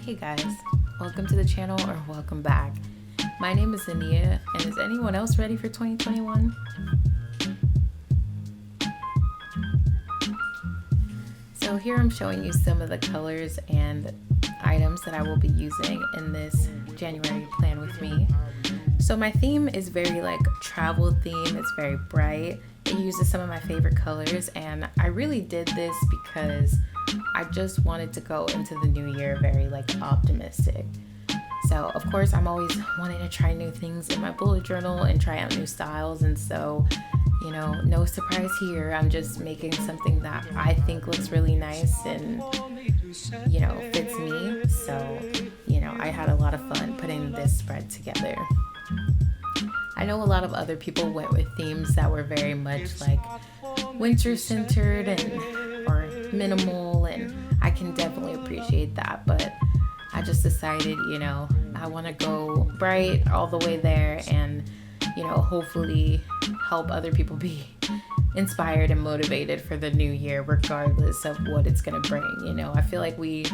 Hey guys, welcome to the channel or welcome back. My name is Ania, and is anyone else ready for 2021? So here I'm showing you some of the colors and items that I will be using in this January plan with me. So my theme is very travel theme. It's very bright. It uses some of my favorite colors, and I really did this because I just wanted to go into the new year very optimistic. So of course I'm always wanting to try new things in my bullet journal and try out new styles, and so no surprise here. I'm just making something that I think looks really nice and fits me. So I had a lot of fun putting this spread together. I know a lot of other people went with themes that were very much winter centered or minimal, and I can definitely appreciate that, but I just decided I want to go bright all the way there and hopefully help other people be inspired and motivated for the new year regardless of what it's going to bring. I feel like we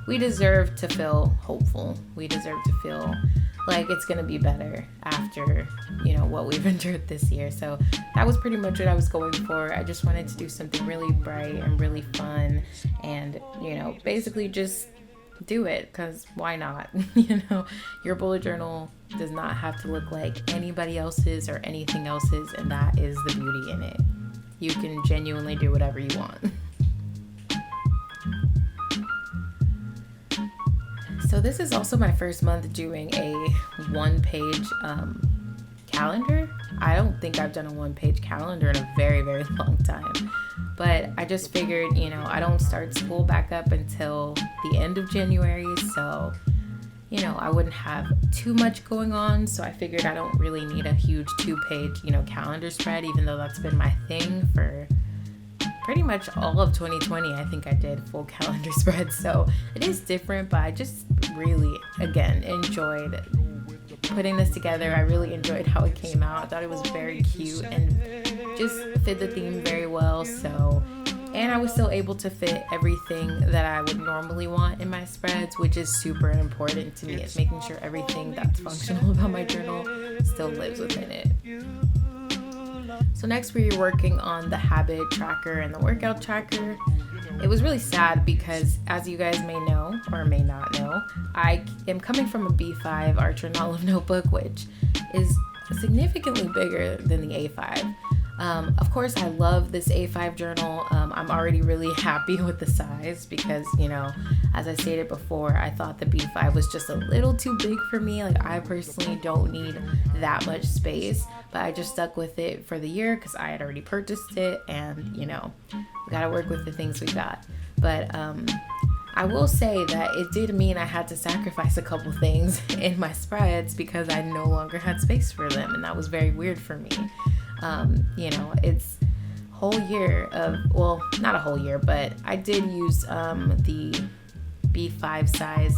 deserve to feel hopeful. We deserve to feel like it's going to be better after what we've endured this year. So that was pretty much what I was going for. I just wanted to do something really bright and really fun, and basically just do it, because why not? Your bullet journal does not have to look like anybody else's or anything else's, and that is the beauty in it. You can genuinely do whatever you want. So this is also my first month doing a one-page calendar. I don't think I've done a one-page calendar in a very, very long time. But I just figured, I don't start school back up until the end of January, so, I wouldn't have too much going on. So I figured I don't really need a huge 2-page, calendar spread, even though that's been my thing for pretty much all of 2020. I think I did full calendar spreads, so it is different, but I just really, again, enjoyed putting this together. I really enjoyed how it came out. I thought it was very cute and just fit the theme very well. So, and I was still able to fit everything that I would normally want in my spreads, which is super important to me. It's making sure everything that's functional about my journal still lives within it. So next we were working on the habit tracker and the workout tracker. It was really sad because, as you guys may know or may not know, I am coming from a B5 Archer and Olive notebook, which is significantly bigger than the A5. Of course, I love this A5 journal. I'm already really happy with the size because, as I stated before, I thought the B5 was just a little too big for me. I personally don't need that much space, but I just stuck with it for the year because I had already purchased it, and, we got to work with the things we got. But I will say that it did mean I had to sacrifice a couple things in my spreads because I no longer had space for them, and that was very weird for me. It's whole year of, well, not a whole year, but I did use the B5 size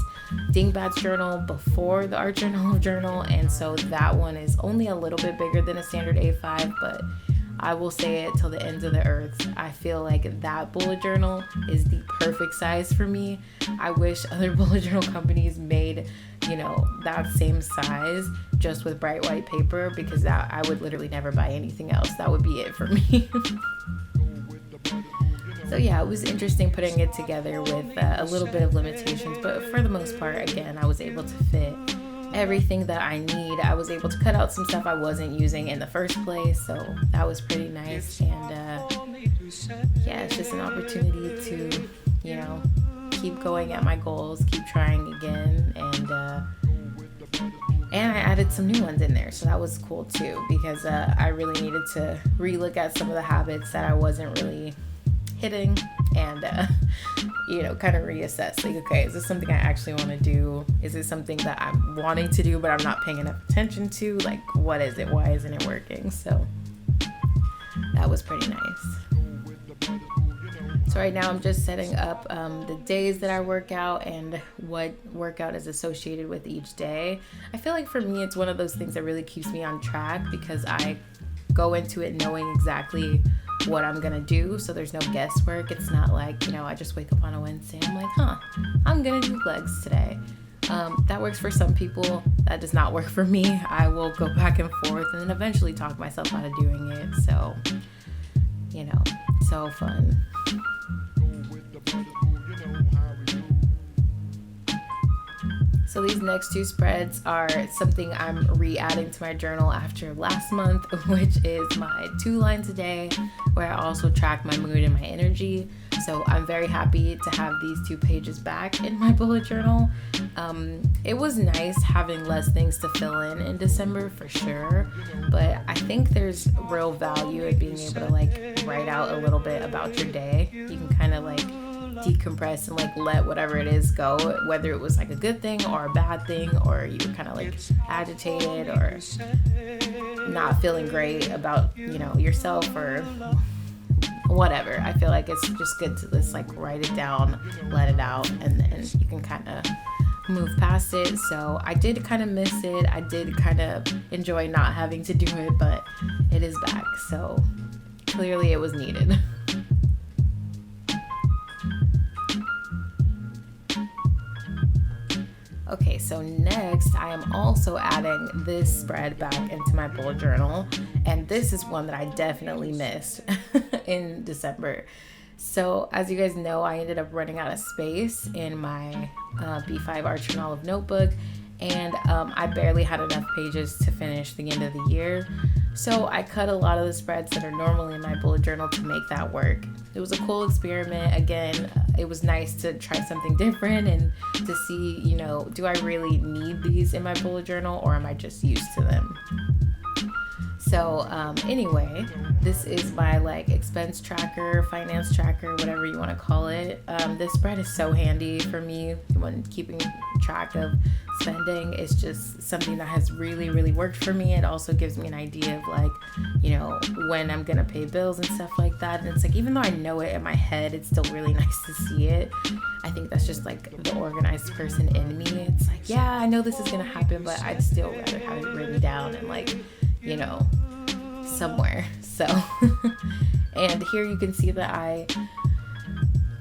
Dingbats journal before the Archer and Olive journal, and so that one is only a little bit bigger than a standard A5, but I will say it till the ends of the earth. I feel like that bullet journal is the perfect size for me. I wish other bullet journal companies made, that same size just with bright white paper, because that I would literally never buy anything else. That would be it for me. So yeah, it was interesting putting it together with a little bit of limitations, but for the most part, again, I was able to fit everything that I need. I was able to cut out some stuff I wasn't using in the first place, so that was pretty nice. And yeah, it's just an opportunity to keep going at my goals, keep trying again, and I added some new ones in there, so that was cool too, because I really needed to relook at some of the habits that I wasn't really hitting, and kind of reassess, okay, is this something I actually want to do? Is it something that I'm wanting to do but I'm not paying enough attention to? What is it? Why isn't it working? So that was pretty nice. So right now I'm just setting up the days that I work out and what workout is associated with each day. I feel like for me it's one of those things that really keeps me on track because I go into it knowing exactly what I'm gonna do, so there's no guesswork. It's not like, I just wake up on a Wednesday and I'm like, I'm gonna do legs today. That works for some people. That does not work for me. I will go back and forth and then eventually talk myself out of doing it. So, so fun. So these next two spreads are something I'm re-adding to my journal after last month, which is my 2 lines a day, where I also track my mood and my energy. So I'm very happy to have these 2 pages back in my bullet journal. It was nice having less things to fill in December for sure, but I think there's real value in being able to write out a little bit about your day. You can kind of decompress and let whatever it is go, whether it was a good thing or a bad thing, or you were kind of agitated or not feeling great about yourself or whatever. I feel like it's just good to just write it down, let it out, and then you can kind of move past it. So I did kind of miss it. I did kind of enjoy not having to do it, but it is back, so clearly it was needed. Okay, so next I am also adding this spread back into my bullet journal, and this is one that I definitely missed in December. So as you guys know, I ended up running out of space in my B5 Arch and Olive notebook, and I barely had enough pages to finish the end of the year. So I cut a lot of the spreads that are normally in my bullet journal to make that work. It was a cool experiment. Again, it was nice to try something different and to see, do I really need these in my bullet journal, or am I just used to them? So anyway, this is my expense tracker, finance tracker, whatever you want to call it. This spread is so handy for me when keeping track of spending. It's just something that has really, really worked for me. It also gives me an idea of when I'm gonna pay bills and stuff like that. And it's even though I know it in my head, it's still really nice to see it. I think that's just the organized person in me. It's yeah, I know this is gonna happen, but I'd still rather have it written down and somewhere. So and here you can see that I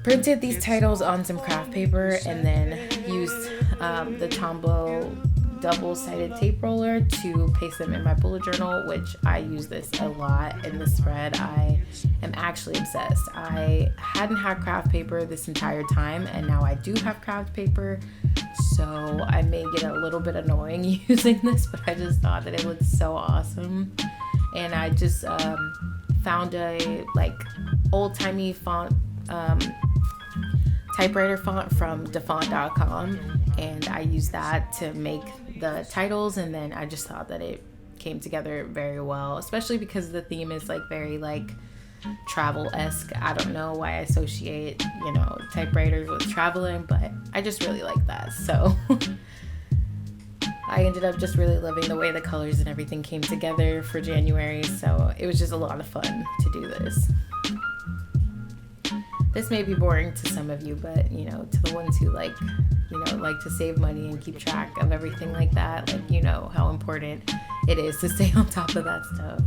printed these titles on some craft paper and then used the Tombow double-sided tape roller to paste them in my bullet journal, which I use this a lot in the spread. I am actually obsessed. I hadn't had craft paper this entire time, and now I do have craft paper, so I may get a little bit annoying using this, but I just thought that it looked so awesome. And I just found a old-timey font, typewriter font from defont.com, and I used that to make the titles, and then I just thought that it came together very well, especially because the theme is very travel-esque. I don't know why I associate typewriters with traveling, but I just really like that. So I ended up just really loving the way the colors and everything came together for January, so it was just a lot of fun to do this. This may be boring to some of you, but to the ones who like to save money and keep track of everything like that, how important it is to stay on top of that stuff.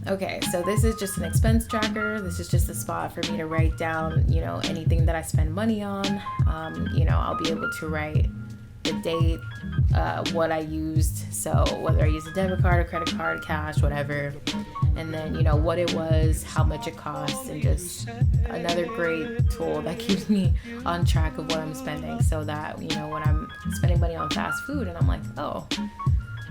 Okay, so this is just an expense tracker. This is just a spot for me to write down, anything that I spend money on. I'll be able to write the date, what I used, so whether I used a debit card, a credit card, cash, whatever, and then what it was, how much it cost, and just another great tool that keeps me on track of what I'm spending, so that when I'm spending money on fast food and I'm like, oh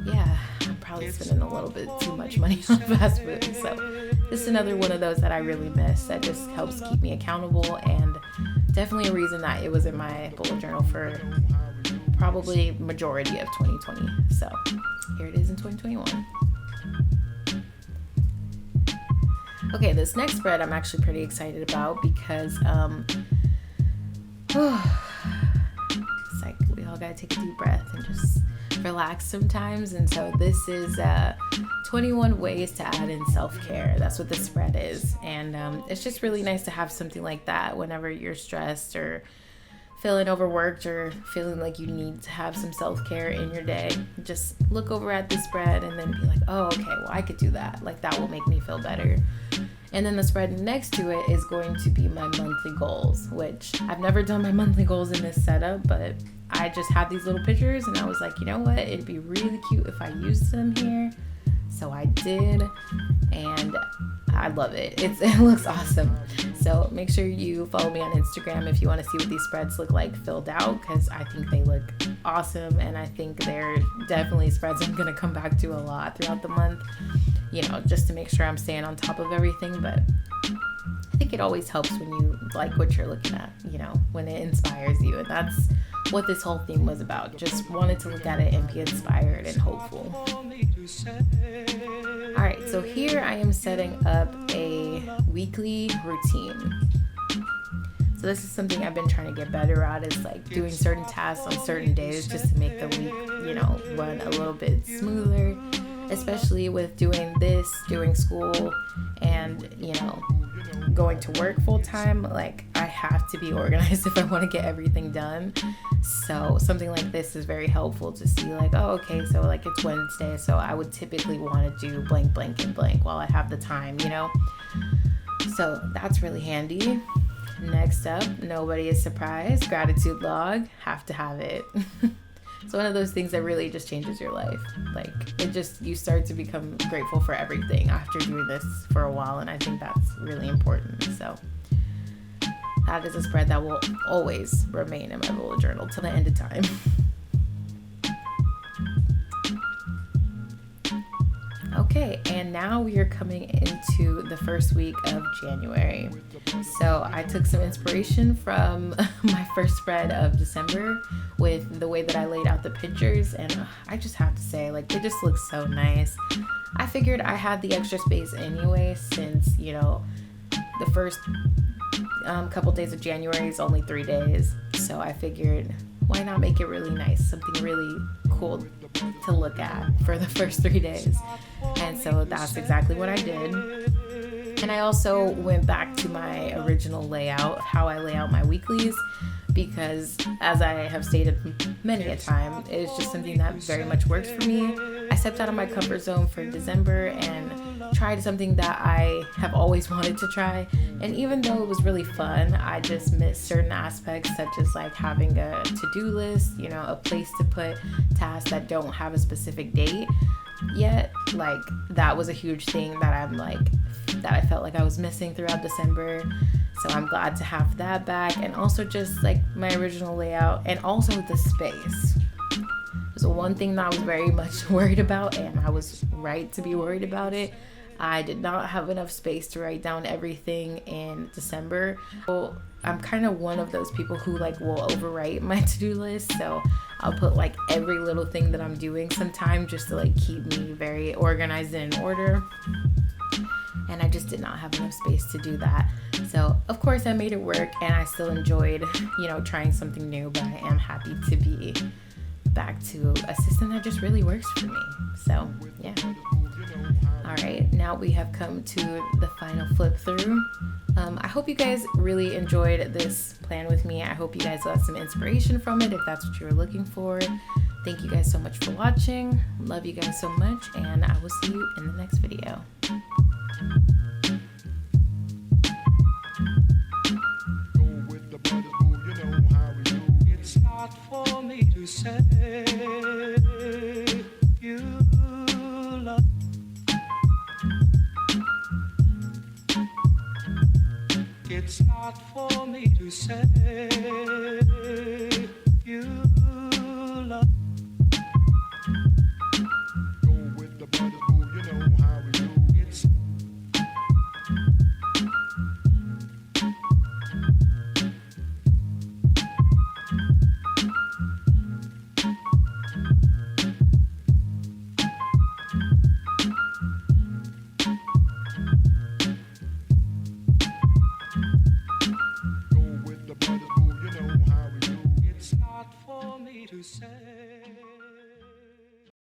yeah, I'm probably spending a little bit too much money on fast food. So just another one of those that I really miss, that just helps keep me accountable, and definitely a reason that it was in my bullet journal for probably majority of 2020. So here it is in 2021. Okay, this next spread I'm actually pretty excited about because it's we all gotta take a deep breath and just relax sometimes. And so this is 21 ways to add in self-care. That's what this spread is, and it's just really nice to have something like that whenever you're stressed or feeling overworked or feeling like you need to have some self-care in your day, just look over at the spread and then be like, oh, okay, well, I could do that. Like, that will make me feel better. And then the spread next to it is going to be my monthly goals, which I've never done my monthly goals in this setup, but I just have these little pictures and I was like, you know what? It'd be really cute if I used them here. So I did, and I love it. It looks awesome. So make sure you follow me on Instagram if you want to see what these spreads look like filled out, because I think they look awesome, and I think they're definitely spreads I'm going to come back to a lot throughout the month, you know, just to make sure I'm staying on top of everything. But I think it always helps when you like what you're looking at, you know, when it inspires you. And that's what this whole theme was about. Just wanted to look at it and be inspired and hopeful. All right, so here I am setting up a weekly routine. So this is something I've been trying to get better at, is like doing certain tasks on certain days just to make the week, you know, run a little bit smoother, especially with doing school and, you know, going to work full time. Like, I have to be organized if I want to get everything done. So something like this is very helpful to see, like, oh, okay, so like it's Wednesday, so I would typically want to do blank, blank, and blank while I have the time, you know? So that's really handy. Next up, nobody is surprised, gratitude log. Have to have it. It's one of those things that really just changes your life. Like, it just, you start to become grateful for everything after doing this for a while, and I think that's really important. So that is a spread that will always remain in my bullet journal till the end of time. Okay, and now we are coming into the first week of January. So I took some inspiration from my first spread of December with the way that I laid out the pictures, and I just have to say, like, it just looks so nice. I figured I had the extra space anyway, since, you know, the first couple days of January is only 3 days. So I figured, why not make it really nice, something really cool to look at for the first 3 days. And so that's exactly what I did. And I also went back to my original layout, how I lay out my weeklies, because as I have stated many a time, it's just something that very much works for me. I stepped out of my comfort zone for December and tried something that I have always wanted to try. And even though it was really fun, I just missed certain aspects, such as like having a to-do list, you know, a place to put tasks that don't have a specific date yet. Like, that was a huge thing that I felt like I was missing throughout December. So I'm glad to have that back, and also just like my original layout, and also the space. So one thing that I was very much worried about, and I was right to be worried about it, I did not have enough space to write down everything in December. Well, I'm kind of one of those people who like will overwrite my to-do list, so I'll put like every little thing that I'm doing sometime just to like keep me very organized and in order. And I just did not have enough space to do that. So of course I made it work, and I still enjoyed, you know, trying something new, but I am happy to be back to a system that just really works for me. So yeah. All right, now we have come to the final flip through. I hope you guys really enjoyed this plan with me. I hope you guys got some inspiration from it if that's what you were looking for. Thank you guys so much for watching. Love you guys so much, and I will see you in the next video. It's not for me to say you love. It's not for me to say